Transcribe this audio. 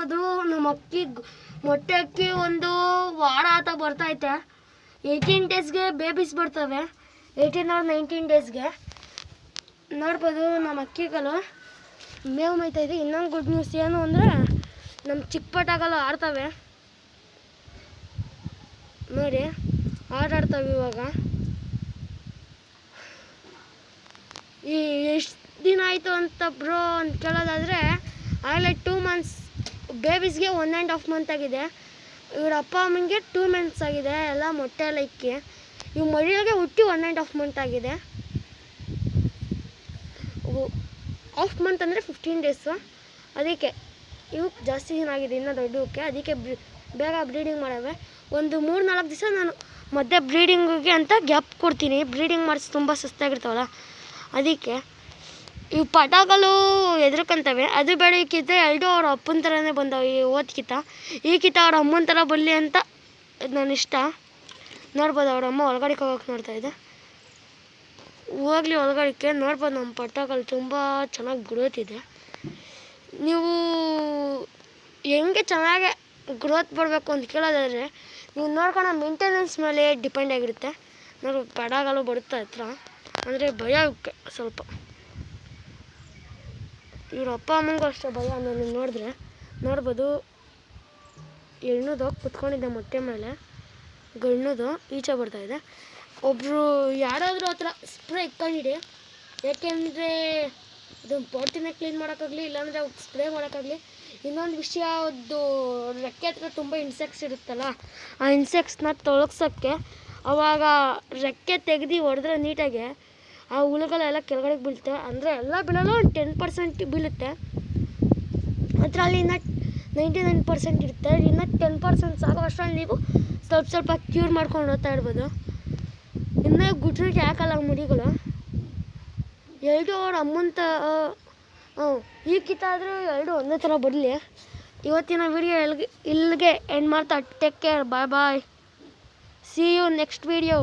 ನೋಡ್ಬೋದು ನಮ್ಮ ಅಕ್ಕಿ ಮೊಟ್ಟೆ ಅಕ್ಕಿ ಒಂದು ವಾರ ಆತ ಬರ್ತೈತೆ. 18 ಡೇಸ್ಗೆ ಬೇಬೀಸ್ ಬರ್ತವೆ, 18 or 19 ಡೇಸ್ಗೆ. ನೋಡ್ಬೋದು ನಮ್ಮ ಅಕ್ಕಿಗಳು ಮೇವು ಮೇಯ್ತಾಯಿದೆ. ಇನ್ನೊಂದು ಗುಡ್ ನ್ಯೂಸ್ ಏನು ಅಂದರೆ ನಮ್ಮ ಚಿಕ್ಕ ಪಟಾಗಳು ಆಡ್ತವೆ ನೋಡಿ, ಆಟಾಡ್ತವೆ ಇವಾಗ. ಈ ಎಷ್ಟು ದಿನ ಆಯಿತು ಅಂತ ಬ್ರೋ ಅಂತ ಕೇಳೋದಾದರೆ ಆಗಲೇ 2 months ಬೇಬೀಸ್ಗೆ 1.5 month ಆಗಿದೆ. ಇವ್ರ ಅಪ್ಪ ಅಮ್ಮನಿಗೆ 2 months ಆಗಿದೆ. ಎಲ್ಲ ಮೊಟ್ಟೆ ಎಲ್ಲ ಇಕ್ಕಿ ಇವು ಮರಿಯಾಗೆ ಹುಟ್ಟಿ 1.5 month ಆಗಿದೆ. ಹಾಫ್ ಮಂತ್ ಅಂದರೆ 15 ಡೇಸು. ಅದಕ್ಕೆ ಇವು ಜಾಸ್ತಿ ದಿನ ಆಗಿದೆ ಇನ್ನೂ ದೊಡ್ಡಕ್ಕೆ, ಅದಕ್ಕೆ ಬೇಗ ಬ್ರೀಡಿಂಗ್ ಮಾಡವೆ. ಒಂದು 3-4 ದಿವಸ ನಾನು ಮಧ್ಯೆ ಬ್ರೀಡಿಂಗಿಗೆ ಅಂತ ಗ್ಯಾಪ್ ಕೊಡ್ತೀನಿ. ಬ್ರೀಡಿಂಗ್ ಮಾಡಿಸಿ ತುಂಬ ಸುಸ್ತಾಗಿರ್ತಾವಲ್ಲ, ಅದಕ್ಕೆ ಇವು ಪಟಾಗಳು ಎದ್ರಕಂತವೆ. ಅದು ಬೇಡ, ಈ ಕಿತ್ತ ಎರಡು ಅವ್ರ ಅಪ್ಪನ ಥರನೇ ಬಂದವು. ಈ ಓದ್ಕಿತ ಈ ಕಿತ್ತ ಅವ್ರ ಅಮ್ಮನ ಥರ ಬರಲಿ ಅಂತ ನನ್ನ ಇಷ್ಟ. ನೋಡ್ಬೋದು ಅವ್ರ ಅಮ್ಮ ಒಳಗಡೆಗೆ ಹೋಗೋಕೆ ನೋಡ್ತಾಯಿದ್ದೆ. ಹೋಗ್ಲಿ ಒಳಗಡೆಗೆ. ನೋಡ್ಬೋದು ನಮ್ಮ ಪಟಾಗಳು ತುಂಬ ಚೆನ್ನಾಗಿ ಗ್ರೋತ್ ಇದೆ. ನೀವು ಹೆಂಗೆ ಚೆನ್ನಾಗಿ ಗ್ರೋತ್ ಬರಬೇಕು ಅಂತ ಕೇಳೋದಾದರೆ ನೀವು ನೋಡ್ಕೊಳ್ಳೋ ಮೇಂಟೆನೆನ್ಸ್ ಮೇಲೆ ಡಿಪೆಂಡ್ ಆಗಿರುತ್ತೆ. ನೋಡಿ ಪಟಾಗಳು ಬರುತ್ತೆ ಹತ್ರ ಅಂದರೆ ಭಯ ಸ್ವಲ್ಪ. ಇವ್ರ ಅಪ್ಪ ಅಮ್ಮನಿಗೂ ಅಷ್ಟೇ ಭಯ. ನಾನು ನೋಡಿದ್ರೆ ನೋಡ್ಬೋದು ಹೆಣ್ಣುದು ಕುತ್ಕೊಂಡಿದ್ದೆ ಮೊಟ್ಟೆ ಮೇಲೆ, ಗಣ್ಣುದು ಈಚೆ ಬರ್ತಾಯಿದೆ. ಒಬ್ಬರು ಯಾರಾದರೂ ಹತ್ರ ಸ್ಪ್ರೇ ಇಟ್ಕೊಂಡಿಡಿ, ಯಾಕೆಂದರೆ ಅದನ್ನು ಪಾಟಿನ ಕ್ಲೀನ್ ಮಾಡೋಕ್ಕಾಗಲಿ, ಇಲ್ಲಾಂದರೆ ಸ್ಪ್ರೇ ಮಾಡೋಕ್ಕಾಗಲಿ. ಇನ್ನೊಂದು ವಿಷಯ, ಅದು ರೆಕ್ಕೆ ಹತ್ರ ತುಂಬ ಇನ್ಸೆಕ್ಟ್ಸ್ ಇರುತ್ತಲ್ಲ, ಆ ಇನ್ಸೆಕ್ಟ್ಸ್ನ ತೊಲಗ್ಸೋಕ್ಕೆ ಆವಾಗ ರೆಕ್ಕೆ ತೆಗೆದು ಹೊಡೆದ್ರೆ ನೀಟಾಗಿ ಆ ಹುಳುಗಳೆಲ್ಲ ಕೆಳಗಡೆಗೆ ಬೀಳ್ತವೆ. ಅಂದರೆ ಎಲ್ಲ ಬೀಳಲ್ಲ, ಒಂದು 10% ಬೀಳುತ್ತೆ. ಅದರಲ್ಲಿ ಇನ್ನು 99% ಇರುತ್ತೆ. ಇನ್ನು 10% ಸಾಗೋ ಅಷ್ಟರಲ್ಲಿ ನೀವು ಸ್ವಲ್ಪ ಕ್ಯೂರ್ ಮಾಡ್ಕೊಂಡು ಹೋಗ್ತಾ ಇರ್ಬೋದು. ಇನ್ನು ಗುಟ್ರಿಗೆ ಹಾಕಲ್ಲ ಮುಡಿಗಳು. ಎರಡು ಅವ್ರ ಅಮ್ಮಂತ ಈ ಕಿತ್ತ ಆದರೂ ಎರಡು ಒಂದೇ ಥರ ಬರಲಿ. ಇವತ್ತಿನ ವಿಡಿಯೋ ಇಲ್ಲಿಗೆ ಎಂಡ್ ಮಾಡ್ತಾ. Take care, bye bye, see you next video.